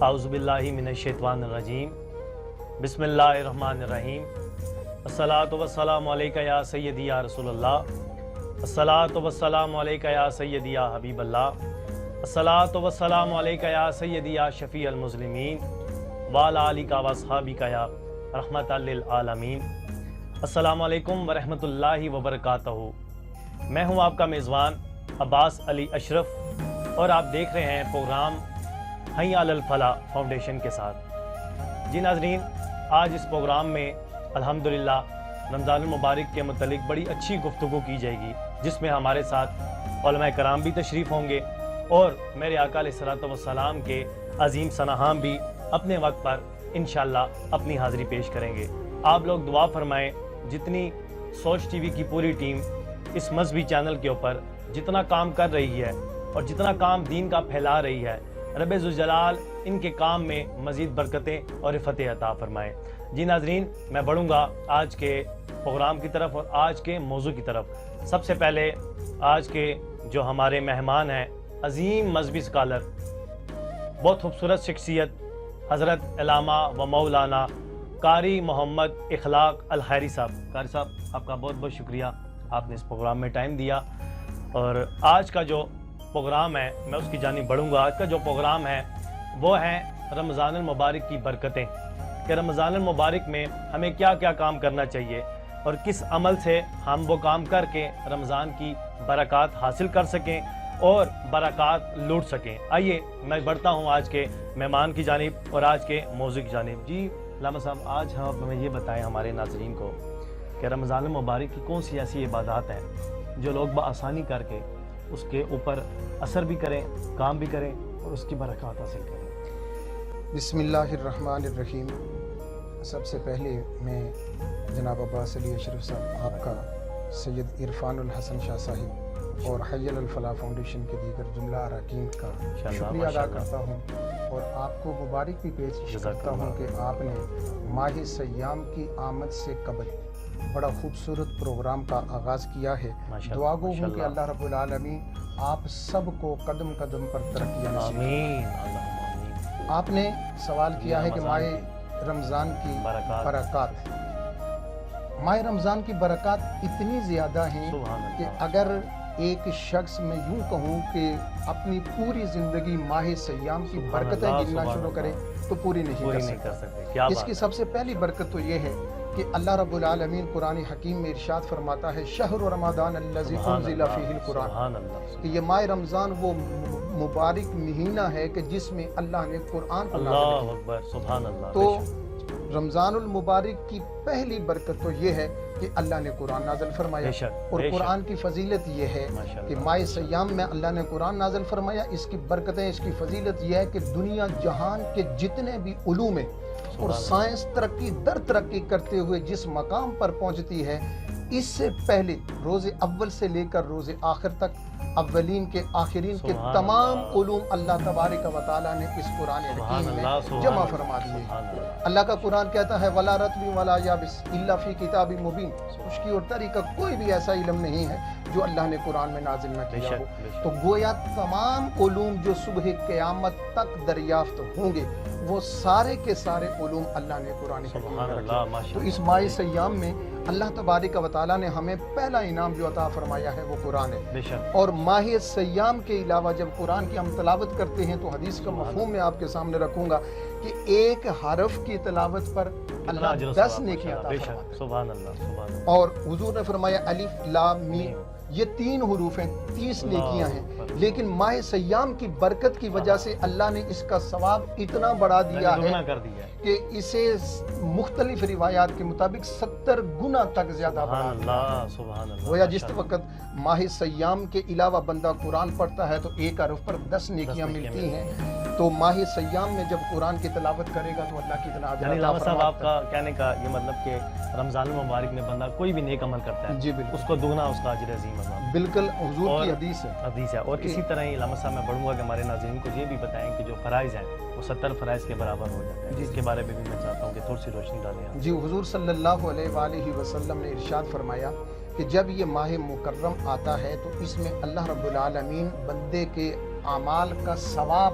اعوذ باللہ من الشیطان الرجیم بسم اللہ الرحمن الرحیم الصلاۃ والسلام علیکہ یا سیدی یا رسول اللہ الصلاۃ والسلام علیکہ یا سیدی یا حبیب اللہ الصلاۃ والسلام علیکہ یا سیدی یا شفیع المسلمین وعلی آلک و اصحابک یا رحمۃ للعالمین۔ السلام علیکم ورحمۃ اللہ وبرکاتہ۔ میں ہوں آپ کا میزبان عباس علی اشرف اور آپ دیکھ رہے ہیں پروگرام حی علی الفلاح فاؤنڈیشن کے ساتھ۔ جی ناظرین، آج اس پروگرام میں الحمدللہ رمضان المبارک کے متعلق بڑی اچھی گفتگو کی جائے گی، جس میں ہمارے ساتھ علماء کرام بھی تشریف ہوں گے اور میرے آقا علیہ الصلوۃ والسلام کے عظیم سنہام بھی اپنے وقت پر انشاءاللہ اپنی حاضری پیش کریں گے۔ آپ لوگ دعا فرمائیں، جتنی سوچ ٹی وی کی پوری ٹیم اس مذہبی چینل کے اوپر جتنا کام کر رہی ہے اور جتنا کام دین کا پھیلا رہی ہے، رب ذوالجلال ان کے کام میں مزید برکتیں اور فتح عطا فرمائے۔ جی ناظرین، میں بڑھوں گا آج کے پروگرام کی طرف اور آج کے موضوع کی طرف۔ سب سے پہلے آج کے جو ہمارے مہمان ہیں، عظیم مذہبی سکالر، بہت خوبصورت شخصیت، حضرت علامہ و مولانا قاری محمد اخلاق الخیری صاحب۔ قاری صاحب، آپ کا بہت بہت شکریہ، آپ نے اس پروگرام میں ٹائم دیا۔ اور آج کا جو پروگرام ہے میں اس کی جانب بڑھوں گا۔ آج کا جو پروگرام ہے وہ ہے رمضان المبارک کی برکتیں، کہ رمضان المبارک میں ہمیں کیا کیا کام کرنا چاہیے اور کس عمل سے ہم وہ کام کر کے رمضان کی برکات حاصل کر سکیں اور برکات لوٹ سکیں۔ آئیے میں بڑھتا ہوں آج کے مہمان کی جانب اور آج کے موضوع کی جانب۔ جی علامہ صاحب، آج ہم ہمیں یہ بتائیں ہمارے ناظرین کو کہ رمضان المبارک کی کون سی ایسی عبادات ہیں جو لوگ بآسانی کر کے اس کے اوپر اثر بھی کریں، کام بھی کریں اور اس کی برکات حاصل کریں۔ بسم اللہ الرحمن الرحیم۔ سب سے پہلے میں جناب عباس علی اشرف صاحب، آپ کا سید عرفان الحسن شاہ صاحب اور حی علی الفلاح فاؤنڈیشن کے دیگر جملہ اراکین کا شکریہ ادا کرتا ہوں اور آپ کو مبارک بھی پیش کرتا ہوں کہ آپ نے ماہ سیام کی آمد سے قبل بڑا خوبصورت پروگرام کا آغاز کیا ہے۔ دعا گو ہوں کہ اللہ رب العالمین آپ سب کو قدم قدم پر ترقیاں نصیب فرمائے۔ آپ نے سوال کیا ہے کہ ماہ رمضان کی برکات، ماہ رمضان کی برکات اتنی زیادہ ہیں کہ اگر ایک شخص میں یوں کہوں کہ اپنی پوری زندگی ماہ سیام کی برکتیں گننا شروع کرے تو پوری نہیں کر سکتے۔ اس کی سب سے پہلی برکت تو یہ ہے کہ اللہ رب العالمین قرآن حکیم میں ارشاد فرماتا ہے شہر رمضان الذی انزل فیہ القرآن، کہ یہ ماہ رمضان وہ مبارک مہینہ ہے کہ جس میں اللہ نے قرآن کو نازل کیا۔ تو رمضان المبارک کی پہلی برکت تو یہ ہے کہ اللہ نے قرآن نازل فرمایا، اور قرآن کی فضیلت یہ ہے کہ ماہ سیام میں اللہ نے قرآن نازل فرمایا۔ اس کی برکتیں، اس کی فضیلت یہ ہے کہ دنیا جہان کے جتنے بھی علوم ہیں اور سائنس ترقی در ترقی کرتے ہوئے جس مقام پر پہنچتی ہے، اس سے پہلے روز اول سے لے کر روز آخر تک اولین کے آخرین کے تمام علوم اللہ تبارک و تعالیٰ نے اس قرآن حکیم میں جمع فرما دیے۔ اللہ کا قرآن کہتا ہے وَلَا رَطْبٍ وَلَا يَابِسٍ إِلَّا فِي كِتَابٍ مُبِينٍ، خشکی اور تری کا کوئی بھی ایسا علم نہیں ہے جو اللہ نے قرآن میں نازل نہ کیا ہو۔ تو گویا تمام علوم جو صبح قیامت تک دریافت ہوں گے وہ سارے کے سارے علوم اللہ نے قرآن حکیم میں رکھے۔ تو اس ماہ سیام میں اللہ تبارک و تعالیٰ نے ہمیں پہلا انعام جو عطا فرمایا ہے وہ قرآن ہے۔ اور ماہ سیام کے علاوہ جب قرآن کی ہم تلاوت کرتے ہیں تو حدیث کا مفہوم میں آپ کے سامنے رکھوں گا کہ ایک حرف کی تلاوت پر اللہ 10 نیکیاں عطا فرماتا ہے۔ اور حضور نے فرمایا الف لام میم، یہ 3 حروف ہیں، 30 نیکیاں ہیں، لیکن ماہ سیام کی برکت کی وجہ سے اللہ نے اس کا ثواب اتنا بڑھا دیا ہے کہ اسے مختلف روایات کے مطابق 70 گنا تک زیادہ بڑھا دیا۔ گویا جس وقت ماہ سیام کے علاوہ بندہ قرآن پڑھتا ہے تو ایک حرف پر 10 نیکیاں ملتی ہیں، تو ماہ سیام میں جب قرآن کی تلاوت کرے گا تو اللہ کتنا اجر عطا علامہ صاحب، فرماتا ہے۔ آپ کا کہنے کا یہ مطلب کہ رمضان المبارک میں بندہ کوئی بھی نیک عمل کرتا ہے جی بالکل، اس کو دگنا اس کا اجر عظیم عطا۔ بالکل حضور کی حدیث ہے۔ حدیث ہے۔ اور اسی طرح ہی علامہ صاحب میں بڑھوں گا کہ ہمارے ناظرین کو یہ بھی بتائیں کہ جو فرائض ہیں وہ 70 فرائض کے برابر ہو جاتے ہیں، جس کے بارے میں بھی میں چاہتا ہوں کہ تھوڑی سی روشنی ڈالیں۔ جی حضور صلی اللہ علیہ وآلہ وسلم نے ارشاد فرمایا کہ جب یہ ماہ مکرم آتا ہے تو اس میں اللہ رب العالمین بندے کے اعمال کا ثواب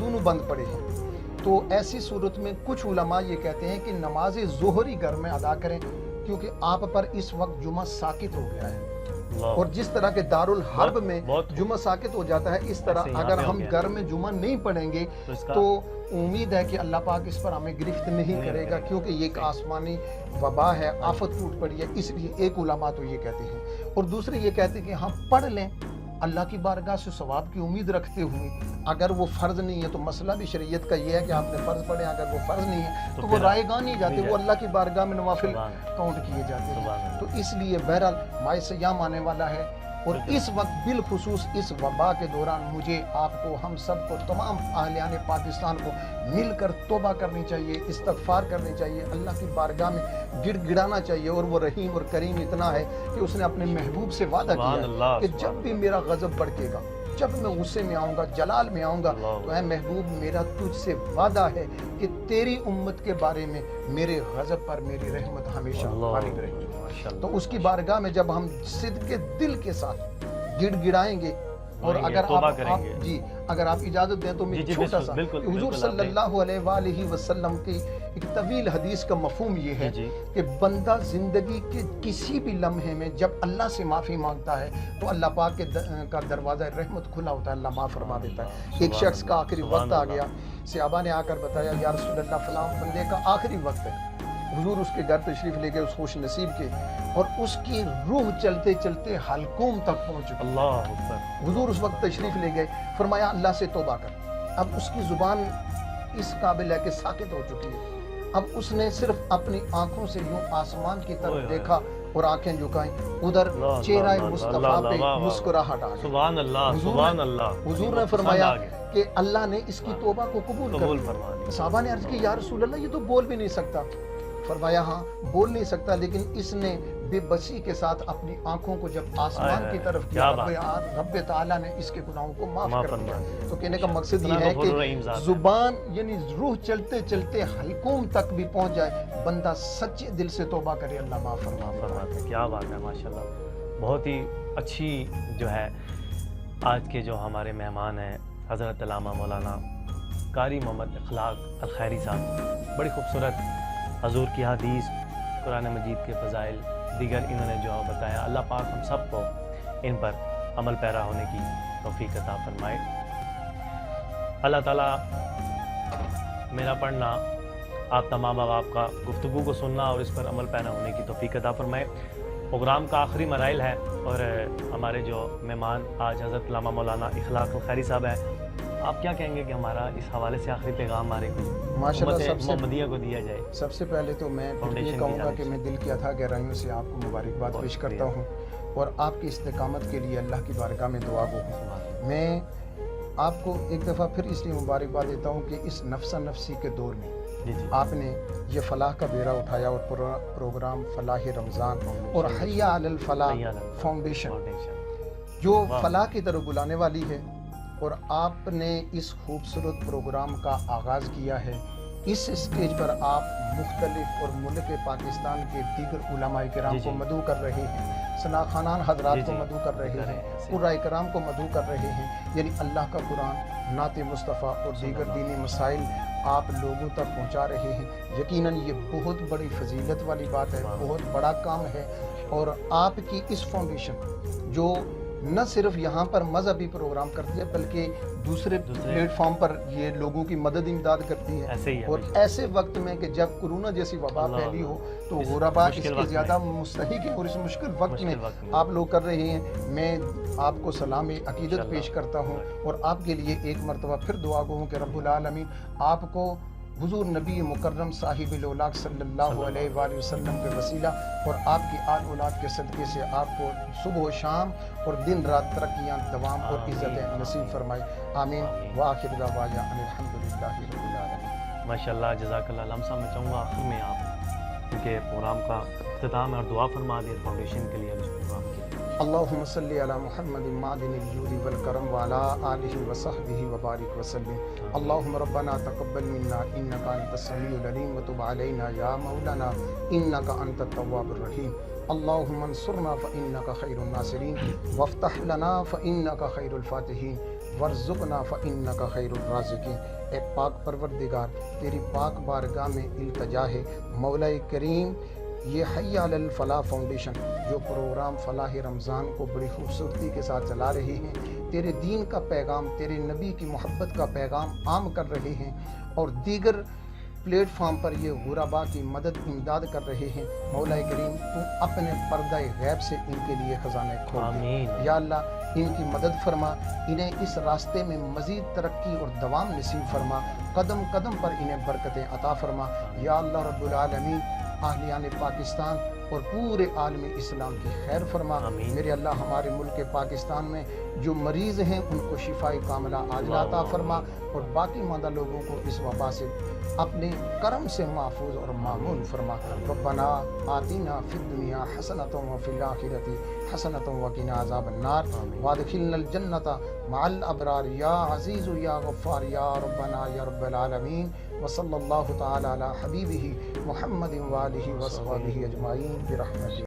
دونوں بند پڑے ہیں، تو ایسی صورت میں کچھ علماء یہ کہتے ہیں کہ نماز ظہر ہی گھر میں ادا کریں، کیونکہ آپ پر اس وقت جمعہ ساقط ہو گیا ہے۔ اور جس طرح کے دارالحرب میں جمعہ ساقط ہو جاتا ہے، اس طرح اگر ہم گھر میں جمعہ نہیں پڑھیں گے تو امید ہے کہ اللہ پاک اس پر ہمیں گرفت نہیں کرے گا، کیونکہ یہ ایک آسمانی وبا ہے، آفت ٹوٹ پڑی ہے۔ اس لیے ایک علماء تو یہ کہتے ہیں، اور دوسرے یہ کہتے ہیں کہ ہم پڑھ لیں اللہ کی بارگاہ سے ثواب کی امید رکھتے ہوئے۔ اگر وہ فرض نہیں ہے تو مسئلہ بھی شریعت کا یہ ہے کہ آپ نے فرض پڑھے، اگر وہ فرض نہیں ہے تو وہ رائے گاہ نہیں جاتے، وہ اللہ کی بارگاہ میں نوافل کاؤنٹ کیے جاتے ہیں۔ تو اس لیے بہرحال ماہ سیام آنے والا ہے، اور اس وقت بالخصوص اس وبا کے دوران مجھے، آپ کو، ہم سب کو، تمام اہلیان پاکستان کو مل کر توبہ کرنی چاہیے، استغفار کرنی چاہیے، اللہ کی بارگاہ میں گڑ گڑانا چاہیے۔ اور وہ رحیم اور کریم اتنا ہے کہ اس نے اپنے محبوب سے وعدہ کیا کہ جب بھی میرا غضب بڑھے گا، جب میں غصے میں آؤں گا، جلال میں آؤں گا، تو اے محبوب میرا تجھ سے وعدہ ہے کہ تیری امت کے بارے میں میرے غضب پر میری رحمت ہمیشہ غالب رہے گی۔ تو اس کی بارگاہ میں جب ہم صدق کے دل کے ساتھ گڑ گڑائیں گے، اور اگر اگر آپ اجازت دیں تو میں چھوٹا سا، حضور صلی اللہ علیہ وآلہ وسلم کی ایک طویل حدیث کا مفہوم یہ ہے کہ بندہ زندگی کے کسی بھی لمحے میں جب اللہ سے معافی مانگتا ہے تو اللہ پاک کا دروازہ رحمت کھلا ہوتا ہے، اللہ معاف فرما دیتا ہے۔ ایک شخص کا آخری وقت آ گیا، صحابہ نے آ کر بتایا یا رسول اللہ فلاں بندے کا آخری وقت ہے۔ حضور اس کے گھر تشریف لے گئے، اس خوش نصیب کے، اور اس کی روح چلتے چلتے حلقوم تک پہنچ چکی۔ اللہ اکبر۔ حضور اس وقت تشریف لے گئے، فرمایا اللہ سے توبہ کر۔ اب اس کی زبان اس قابل ہے کہ ساکت ہو چکی ہے۔ اب اس نے صرف اپنی آنکھوں سے یوں آسمان کی طرف دیکھا اور آنکھیں جھکائیں، ادھر چہرہ مصطفیٰ پہ مسکراہٹ آ گئی۔ سبحان اللہ، سبحان اللہ۔ حضور نے فرمایا کہ اللہ نے اس کی توبہ کو قبول کر لیا۔ صحابہ نے عرض کی یا رسول اللہ یہ تو بول بھی نہیں سکتا۔ فرمایا ہاں بول نہیں سکتا، لیکن اس نے بے بسی کے ساتھ اپنی آنکھوں کو جب آسمان کی طرف کیا، رب تعالیٰ نے اس کے گناہوں کو معاف کر دیا۔ تو کہنے کا مقصد یہ ہے کہ زبان یعنی روح چلتے چلتے حلقوم تک بھی پہنچ جائے، بندہ سچے دل سے توبہ کرے، اللہ معاف فرماتا ہے۔ کیا بات ہے، ماشاءاللہ۔ بہت ہی اچھی جو ہے آج کے جو ہمارے مہمان ہیں حضرت علامہ مولانا قاری محمد اخلاق الخیری صاحب، بڑی خوبصورت حضور کی حدیث، قرآن مجید کے فضائل، دیگر انہوں نے جو بتایا، اللہ پاک ہم سب کو ان پر عمل پیرا ہونے کی توفیق عطا فرمائے۔ اللہ تعالیٰ میرا پڑھنا، آپ تمام آپ کا گفتگو کو سننا اور اس پر عمل پیرا ہونے کی توفیق عطا فرمائے۔ پروگرام کا آخری مراحل ہے اور ہمارے جو مہمان آج حضرت علامہ مولانا اخلاق الخیری صاحب ہے، آپ کیا کہیں گے کہ ہمارا اس حوالے سے آخری پیغام ہمارے ماشاءاللہ محمدیہ کو دیا جائے؟ سب سے پہلے تو میں یہ کہوں گا کہ میں دل کی اتھا گہرائیوں سے آپ کو مبارکباد پیش کرتا ہوں اور آپ کی استقامت کے لیے اللہ کی بارگاہ میں دعا گو ہوں۔ میں آپ کو ایک دفعہ پھر اس لیے مبارکباد دیتا ہوں کہ اس نفسا نفسی کے دور میں آپ نے یہ فلاح کا بیڑا اٹھایا اور پروگرام فلاح رمضان اور حیا علی الفلاح فاؤنڈیشن جو فلاح کی طرف بلانے والی ہے، اور آپ نے اس خوبصورت پروگرام کا آغاز کیا ہے۔ اس اسٹیج پر آپ مختلف اور ملک پاکستان کے دیگر علماء کرام کو مدعو کر رہے ہیں، ثنا خانان حضرات کو مدعو کر رہے ہیں، قرائے کرام کو مدعو کر رہے ہیں، یعنی اللہ کا قرآن، نعت مصطفیٰ اور دیگر دینی مسائل آپ لوگوں تک پہنچا رہے ہیں۔ یقیناً یہ بہت بڑی فضیلت والی بات ہے، بہت بڑا کام ہے، اور آپ کی اس فاؤنڈیشن جو نہ صرف یہاں پر مذہبی پروگرام کرتی ہے بلکہ دوسرے پلیٹ فارم پر یہ لوگوں کی مدد امداد کرتی ہے، اور ایسے وقت میں کہ جب کورونا جیسی وبا پھیلی ہو تو غربا اس کے زیادہ مستحق ہے، اور اس مشکل وقت میں آپ لوگ کر رہے ہیں۔ میں آپ کو سلام عقیدت پیش کرتا ہوں اور آپ کے لیے ایک مرتبہ پھر دعا گو ہوں کہ رب العالمین آپ کو حضور نبی مکرم صاحب الاولاق صلی اللہ علیہ وآلہ وسلم کے وسیلہ اور آپ کی آل اولاد کے صدقے سے آپ کو صبح و شام اور دن رات ترقیاں دوام اور عزتیں نصیب فرمائے، آمین۔ وآخر دعوانا ان الحمدللہ رب العالمین۔ ماشاءاللہ، جزاک اللہ۔ علامہ صاحب میں چاہوں گا آخر میں آپ کیونکہ پروگرام کا اختتام ہے اور دعا فرما دیں فاؤنڈیشن کے لیے اس پروگرام کے لیے۔ اللہم صلی علی محمد معدن الجود والکرم وعلی آلہ وصحبہ وبارک وسلم۔ اللہم ربنا تقبل منا انکا انت السمیع العلیم وتب علینا یا مولانا انکا انت التواب الرحیم۔ اللہم انصرنا فإنک خیر الناصرین وافتح لنا فإنک خیر الفاتحین ورزقنا فإنک خیر الرازقین۔ اے پاک پروردگار، تیری پاک بارگاہ میں التجا ہے مولا کریم، یہ حی علی الفلاح فاؤنڈیشن جو پروگرام فلاح رمضان کو بڑی خوبصورتی کے ساتھ چلا رہے ہیں، تیرے دین کا پیغام، تیرے نبی کی محبت کا پیغام عام کر رہے ہیں، اور دیگر پلیٹ فارم پر یہ غرباء کی مدد امداد کر رہے ہیں، مولا کریم تو اپنے پردہ غیب سے ان کے لیے خزانے کھول دے۔ آمین۔ یا اللہ ان کی مدد فرما، انہیں اس راستے میں مزید ترقی اور دوام نصیب فرما، قدم قدم پر انہیں برکتیں عطا فرما۔ یا اللہ رب العالمین، اہلیان پاکستان اور پورے عالم اسلام کی خیر فرما۔ آمین۔ میرے اللہ ہمارے ملک پاکستان میں جو مریض ہیں ان کو شفاء کاملہ عاجلہ عطا فرما، اور باقی ماندہ لوگوں کو اس وبا سے اپنے کرم سے محفوظ اور معمون فرما۔ ربنا آتنا فی الدنیا حسنۃ وفی الآخرۃ حسنۃ وقنا عذاب النار وادخلنا الجنۃ مع الابرار یا عزیز یا غفار یا ربنا یا رب العالمین۔ وصلی اللہ تعالی علی حبیبہ محمد وآلہ وصحبہ اجمعین برحمتہ۔